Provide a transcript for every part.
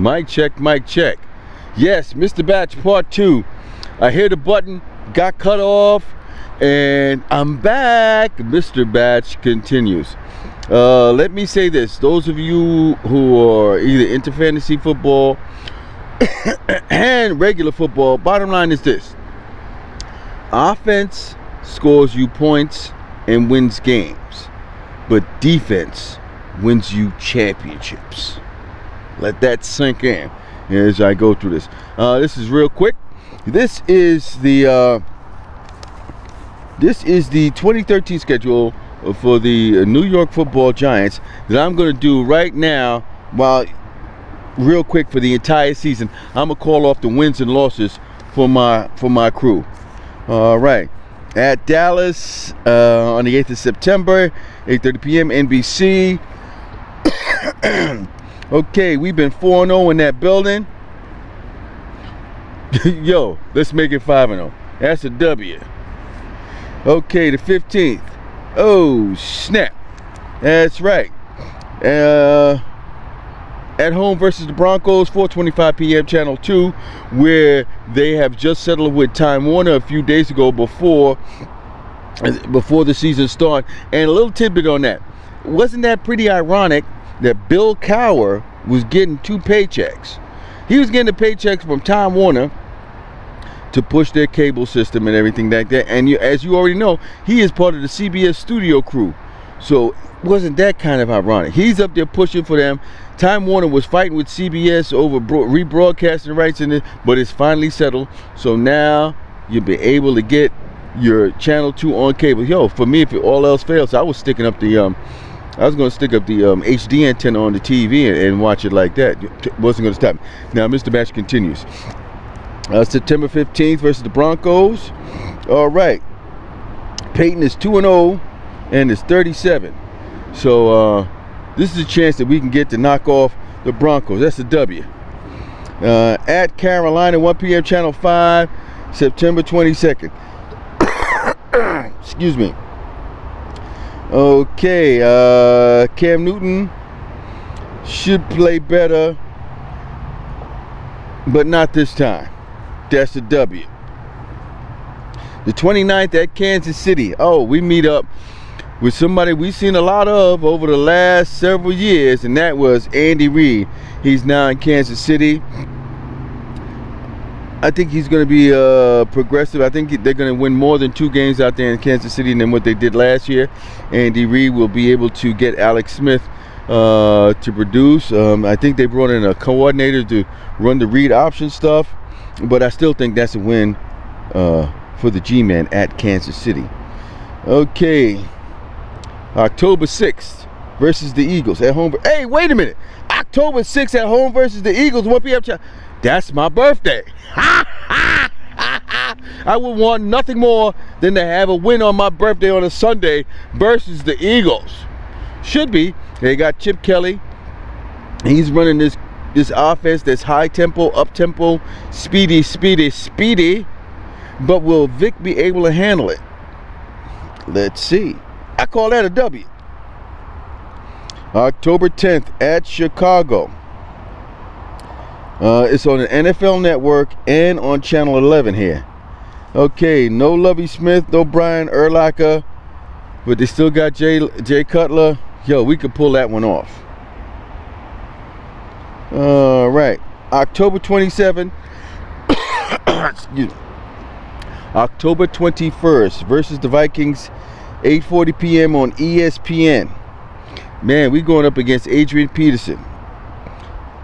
Mic check, mic check. Yes, Mr. Batch Part 2. I hit the button, got cut off, and I'm back. Mr. Batch continues. Let me say this. Those of you who are either into fantasy football and regular football, bottom line is this. Offense scores you points and wins games, but defense wins you championships. Let that sink in as I go through this. This is real quick. This is the 2013 schedule for the New York Football Giants that I'm going to do right now. While real quick for the entire season, I'm gonna call off the wins and losses for my crew. All right, at Dallas on the 8th of September, 8:30 p.m. NBC. Okay, we've been 4-0 in that building. Yo, let's make it 5-0. That's a W. Okay, the 15th. Oh, snap. That's right. At home versus the Broncos, 4:25 p.m. Channel 2, where they have just settled with Time Warner a few days ago before the season started. And a little tidbit on that. Wasn't that pretty ironic that Bill Cowher was getting 2 paychecks? He was getting the paychecks from Time Warner to push their cable system and everything like that. And as you already know, he is part of the CBS studio crew. So wasn't that kind of ironic? He's up there pushing for them. Time Warner was fighting with CBS over rebroadcasting rights in it, but it's finally settled. So now you'll be able to get your Channel 2 on cable. Yo, for me, if all else fails, I was sticking up the I was going to stick up the HD antenna on the TV and watch it like that. Wasn't going to stop me. Now, Mr. Batch continues. September 15th versus the Broncos. All right. Peyton is 2-0 and is 37. So this is a chance that we can get to knock off the Broncos. That's a W. At Carolina, 1 p.m. Channel 5, September 22nd. Excuse me. Okay, Cam Newton should play better, but not this time. That's a W. The 29th at Kansas City. Oh, we meet up with somebody we've seen a lot of over the last several years, and that was Andy Reid. He's now in Kansas City. I think he's going to be progressive. I think they're going to win more than 2 games out there in Kansas City than what they did last year. Andy Reid will be able to get Alex Smith to produce. I think they brought in a coordinator to run the read option stuff, but I still think that's a win for the G-Man at Kansas City. Okay, October 6th versus the Eagles at home. Hey, wait a minute. October 6th at home versus the Eagles. 1 p.m. That's my birthday. I would want nothing more than to have a win on my birthday on a Sunday versus the Eagles. Should be. They got Chip Kelly. He's running this offense that's high tempo, up tempo, speedy. But will Vic be able to handle it? Let's see. I call that a W. October 10th at Chicago. It's on the NFL Network and on Channel 11 here. Okay, no Lovie Smith, no Brian Urlacher, but they still got Jay Cutler. Yo, we could pull that one off. All right, October 27th. Excuse me. October 21st versus the Vikings, 8:40 p.m. on ESPN. Man, we going up against Adrian Peterson.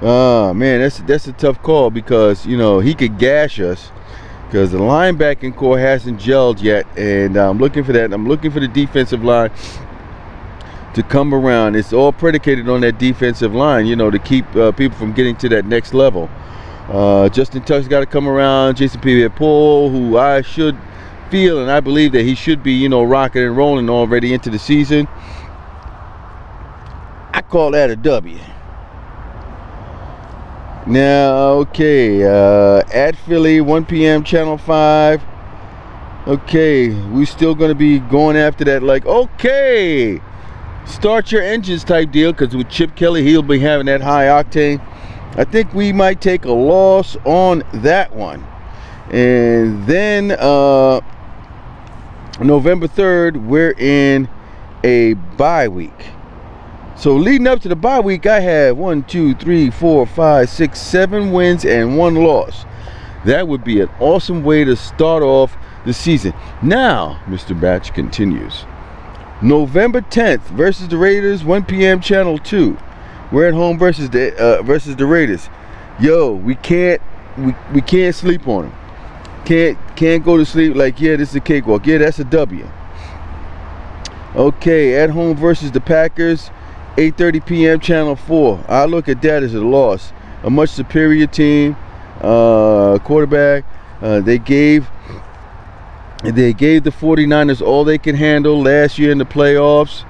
Oh man, that's a tough call because he could gash us because the linebacking core hasn't gelled yet, and I'm looking for that. I'm looking for the defensive line to come around. It's all predicated on that defensive line, to keep people from getting to that next level. Justin Tuck's got to come around. Jason Pierre-Paul, who I should feel and I believe that he should be, rocking and rolling already into the season. I call that a W. Now, okay, at Philly, 1 p.m. Channel 5. Okay, we still going to be going after that like, okay, start your engines type deal, because with Chip Kelly, he'll be having that high octane. I think we might take a loss on that one. And then November 3rd, we're in a bye week. So leading up to the bye week, I have 1, 2, 3, 4, 5, 6, 7 wins and 1 loss. That would be an awesome way to start off the season. Now, Mr. Batch continues. November 10th versus the Raiders, 1 p.m. Channel 2. We're at home versus the Raiders. Yo, we can't sleep on them. Can't go to sleep like, yeah, this is a cakewalk. Yeah, that's a W. Okay, at home versus the Packers, 8:30 p.m. Channel 4. I look at that as a loss. A much superior team. Quarterback. They gave the 49ers all they can handle last year in the playoffs.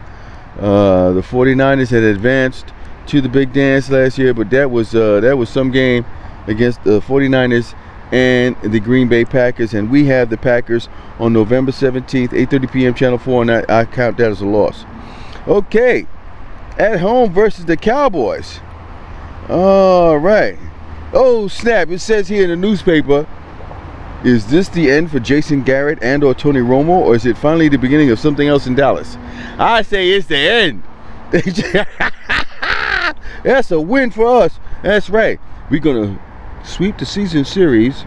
The 49ers had advanced to the big dance last year, but that was some game against the 49ers and the Green Bay Packers, and we have the Packers on November 17th, 8:30 p.m. Channel 4, and I count that as a loss. Okay, at home versus the Cowboys. All right. Oh, snap. It says here in the newspaper, is this the end for Jason Garrett and or Tony Romo, or is it finally the beginning of something else in Dallas? I say it's the end. That's a win for us. That's right. We're going to sweep the season series.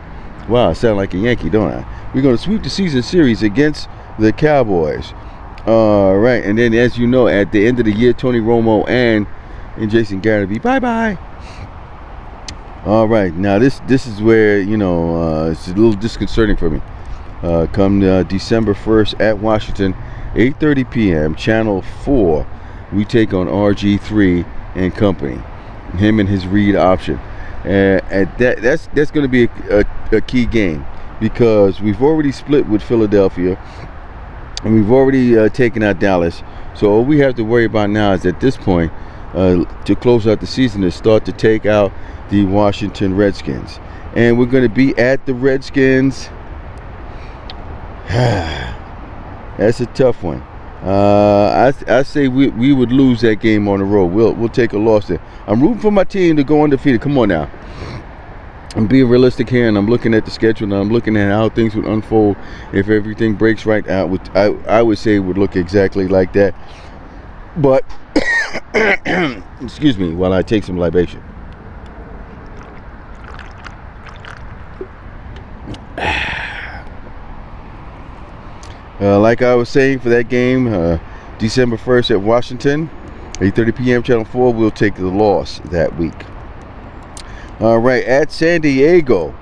Wow, I sound like a Yankee, don't I? We're going to sweep the season series against the Cowboys. All right. And then, as you know, at the end of the year, Tony Romo and Jason Garrett will be bye-bye. All right, now this is where, you know, it's a little disconcerting for me. Come December 1st at Washington, 8:30 p.m. Channel 4, we take on RG3 and company, him and his read option. And that's going to be a key game, because we've already split with Philadelphia and we've already taken out Dallas. So all we have to worry about now is, at this point, to close out the season, is start to take out the Washington Redskins. And we're going to be at the Redskins. That's a tough one. I say we would lose that game on the road. We'll take a loss there. I'm rooting for my team to go undefeated. Come on now. I'm being realistic here, and I'm looking at the schedule, and I'm looking at how things would unfold if everything breaks right out. I would say it would look exactly like that. But excuse me while I take some libation. Like I was saying, for that game, December 1st at Washington, 8:30 p.m. Channel 4, we'll take the loss that week. All right, at San Diego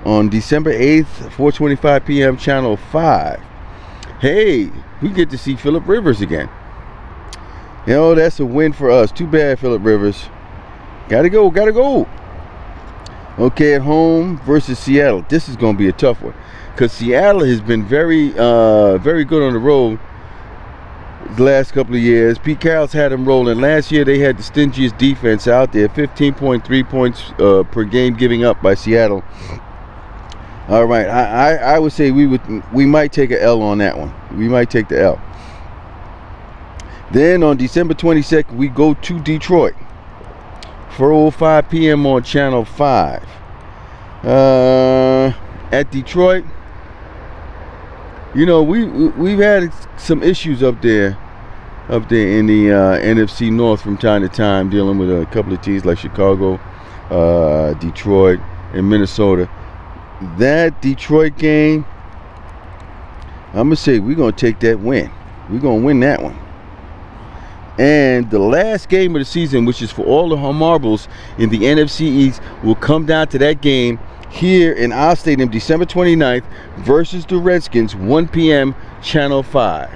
on December 8th, 4:25 p.m. Channel 5. Hey, we get to see Phillip Rivers again. You know, that's a win for us. Too bad, Phillip Rivers. Gotta go. Okay, at home versus Seattle. This is going to be a tough one, because Seattle has been very good on the road the last couple of years. Pete Carroll's had them rolling. Last year, they had the stingiest defense out there, 15.3 points per game giving up by Seattle. All right, I would say we might take an L on that one. We might take the L. Then on December 22nd, we go to Detroit. 4:05 p.m. on Channel 5. At Detroit, you know, we've had some issues up there in the NFC North from time to time, dealing with a couple of teams like Chicago, Detroit, and Minnesota. That Detroit game, I'm gonna say we're gonna take that win. We're gonna win that one. And the last game of the season, which is for all the marbles in the NFC East, will come down to that game here in our stadium, December 29th, versus the Redskins, 1 p.m. Channel 5.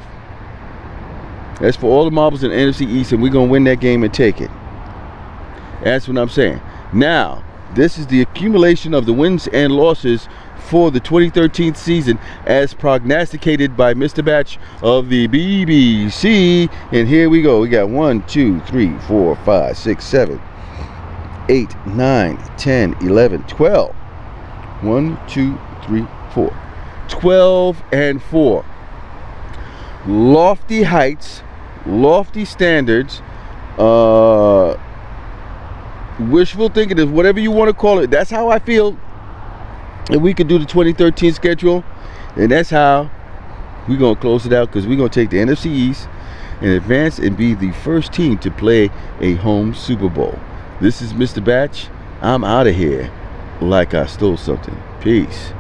That's for all the marbles in the NFC East, and we're going to win that game and take it. That's what I'm saying. Now, this is the accumulation of the wins and losses for the 2013 season, as prognosticated by Mr. Batch of the BBC. And here we go. We got 1, 2, 3, 4, 5, 6, 7, 8, 9, 10, 11, 12. 1, 2, 3, 4. 12 and 4. Lofty heights, lofty standards. wishful thinking is whatever you want to call it. That's how I feel. And we could do the 2013 schedule, and that's how we're gonna close it out, because we're gonna take the NFC East and advance and be the first team to play a home Super Bowl. This is Mr. Batch. I'm out of here like I stole something. Peace.